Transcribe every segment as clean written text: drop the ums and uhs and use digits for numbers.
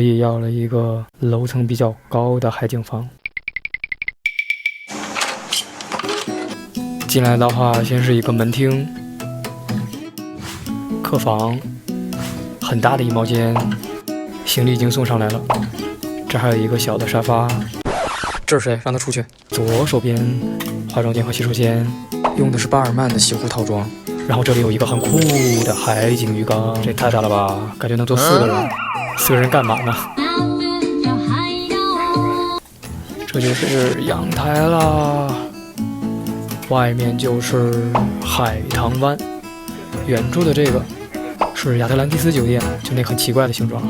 意要了一个楼层比较高的海景房。进来的话，先是一个门厅、客房，很大的衣帽间，行李已经送上来了。这还有一个小的沙发。这是谁？让他出去。左手边化妆间和洗手间，用的是巴尔曼的西湖套装。然后这里有一个很酷的海景浴缸，这太大了吧，感觉能坐4个人。4个人干嘛呢？这就是阳台啦，外面就是海棠湾。远处的这个是亚特兰蒂斯酒店，就那很奇怪的形状。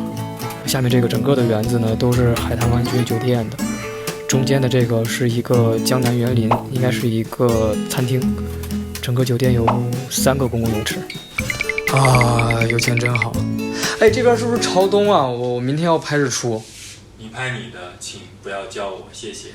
下面这个整个的园子呢，都是海棠湾君酒店的。中间的这个是一个江南园林，应该是一个餐厅。整个酒店有3个公共泳池。啊，有钱真好。哎，这边是不是朝东啊？我明天要拍日出。你拍你的，请不要叫我，谢谢。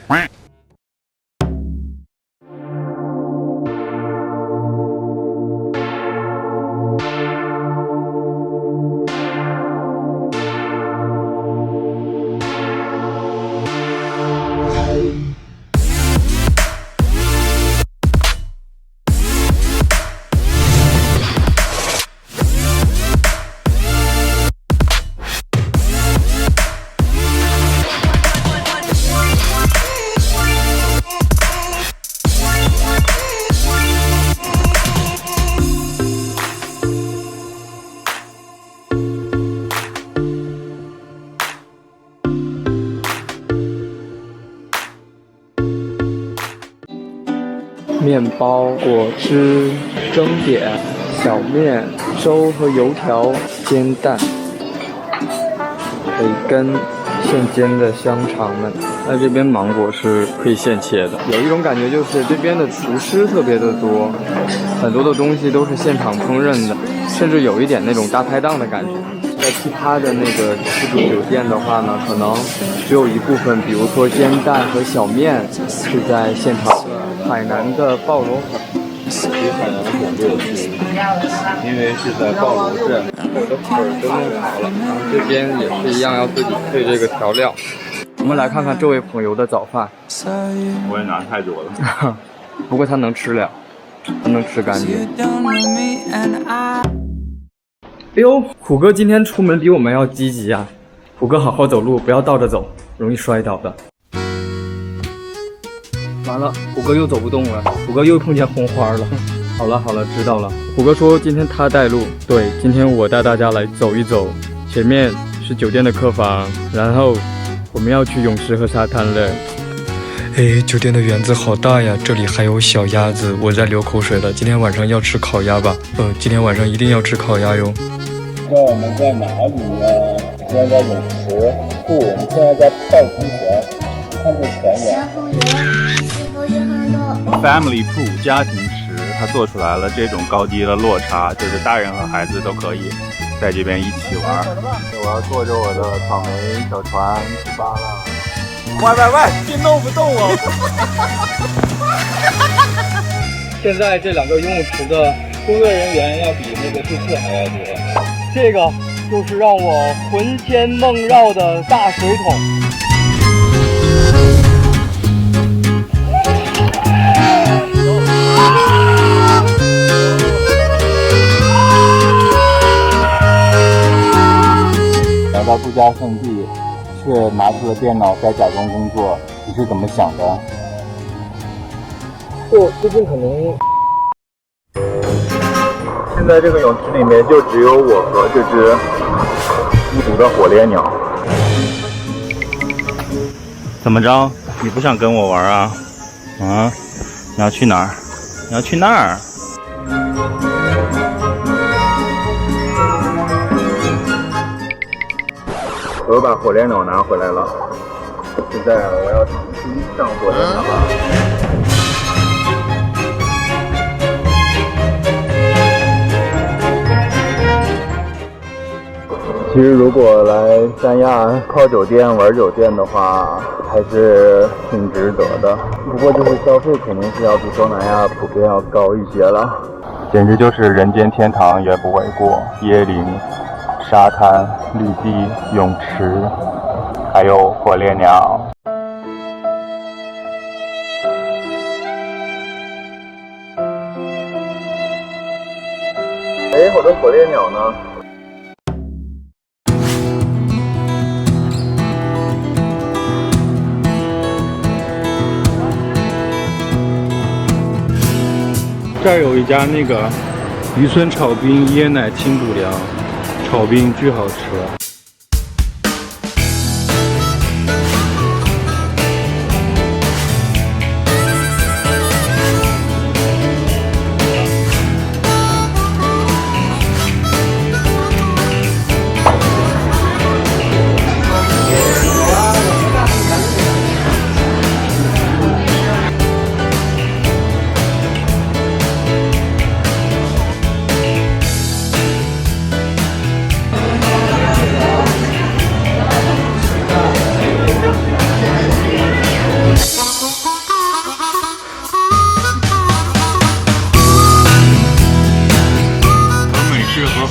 面包、果汁、蒸点、小面、粥和油条、煎蛋、培根、现煎的香肠们。那这边芒果是可以现切的。有一种感觉就是这边的厨师特别的多，很多的东西都是现场烹饪的，甚至有一点那种大排档的感觉。在其他的那个自助酒店的话呢，可能只有一部分，比如说煎蛋和小面是在现场。海南的鲍螺粉，比海南粉这个是，因为是在鲍螺镇，我的粉都弄好了，然后这边也是一样要自己配这个调料。我们来看看这位朋友的早饭，我也拿太多了，不过他能吃了，他能吃干净。哎呦，虎哥今天出门比我们要积极啊！虎哥好好走路，不要倒着走，容易摔倒的。完了，虎哥又走不动了，虎哥又碰见红花了。好了，知道了。虎哥说今天他带路，对，今天我带大家来走一走。前面是酒店的客房，然后我们要去泳池和沙滩了。哎，酒店的园子好大呀，这里还有小鸭子，我在流口水了。今天晚上要吃烤鸭吧？今天晚上一定要吃烤鸭哟。那我们在哪里呢？现在在泳池。不，我们现在在泡温泉，看这前面。Family Pool 家庭池，它做出来了这种高低的落差，就是大人和孩子都可以在这边一起玩。我要坐着我的草莓小船出发了。喂，别弄不动我！现在这2个游泳池的工作人员要比那个住客还要多。这个就是让我魂牵梦绕的大水桶。来到度假胜地，却拿出了电脑在假装工作，你是怎么想的？最近可能。现在这个泳池里面就只有我和这只孤独的火烈鸟。怎么着？你不想跟我玩啊？啊？你要去哪儿？你要去那儿？我又把火烈鸟拿回来了。现在我要重新上火烈鸟了。其实如果来三亚泡酒店玩酒店的话，还是挺值得的。不过就是消费肯定是要比东南亚普遍要高一些了。简直就是人间天堂也不为过。椰林、沙滩、绿地、泳池，还有火烈鸟。哎，我的火烈鸟呢？这儿有一家那个渔村炒冰椰奶清补凉，炒冰巨好吃。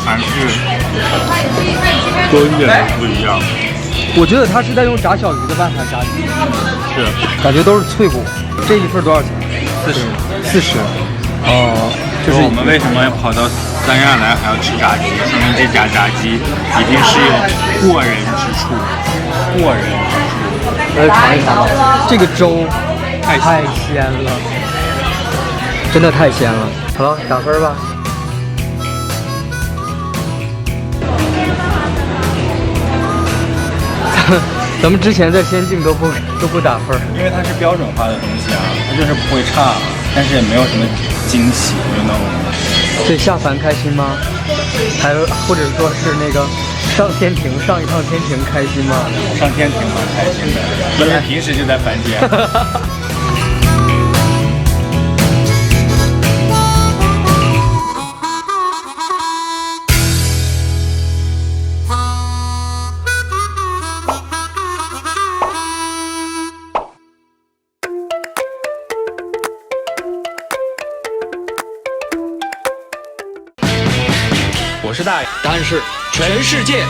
韩式多一点不一样。我觉得他是在用炸小鱼的办法炸鸡，是，感觉都是脆骨。这一份多少钱？40。哦，就是我们为什么要跑到三亚来还要吃炸鸡？说明这家炸鸡一定是有过人之处，过人之处。来尝一尝吧，这个粥太鲜了，真的太鲜了。好了，打分吧。咱们之前在仙境都不打分，因为它是标准化的东西啊，它就是不会差，但是也没有什么惊喜，就那种。对，下凡开心吗？还有或者说是那个上天庭上一趟天庭开心吗？上天庭蛮开心的，因为平时就在凡间。我是大爷，但是全世界